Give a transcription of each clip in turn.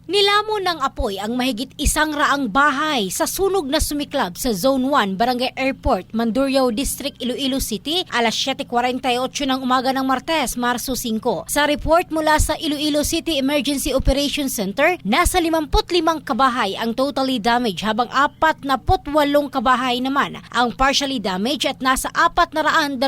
Nilamon ng apoy ang mahigit 100 bahay sa sunog na sumiklab sa Zone 1, Barangay Airport, Mandurriao District, Iloilo City, alas 7:48 ng umaga ng Martes, Marso 5. Sa report mula sa Iloilo City Emergency Operations Center, nasa 55 kabahay ang totally damaged habang 48 kabahay naman ang partially damaged at nasa 423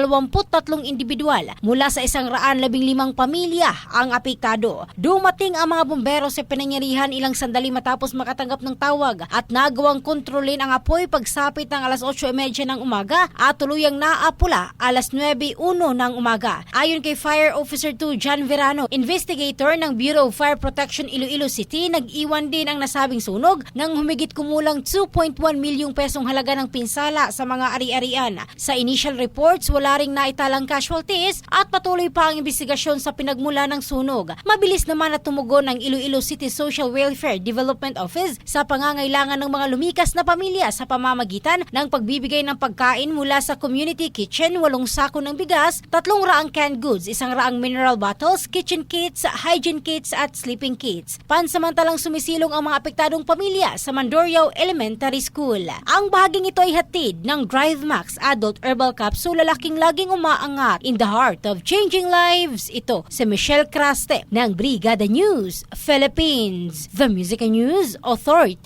individual mula sa 115 pamilya ang apektado. Dumating ang mga bumbero sa pinangyarihan ilang sandali matapos makatanggap ng tawag at nagawang kontrolin ang apoy pagsapit ng alas 8:30 ng umaga at tuluyang naapula alas 9:01 ng umaga. Ayon kay Fire Officer 2 John Verano, investigator ng Bureau of Fire Protection Iloilo City, nag-iwan din ang nasabing sunog ng humigit kumulang 2.1 milyong pesong halaga ng pinsala sa mga ari-arian. Sa initial reports, wala ring naitalang casualties at patuloy pa ang investigasyon sa pinagmula ng sunog. Mabilis naman na tumugon ng Iloilo City Social Welfare Development Office sa pangangailangan ng mga lumikas na pamilya sa pamamagitan ng pagbibigay ng pagkain mula sa community kitchen, 8 sako ng bigas, 300 canned goods, 100 mineral bottles, kitchen kits, hygiene kits at sleeping kits. Pansamantalang sumisilong ang mga apektadong pamilya sa Mandurriao Elementary School. Ang bahaging ito ay hatid ng Drive Max Adult Herbal Capsule, lalaking laging umaangat in the heart of changing lives. Ito si Michelle Craste ng Brigada News Philippines, the Music and News Authority.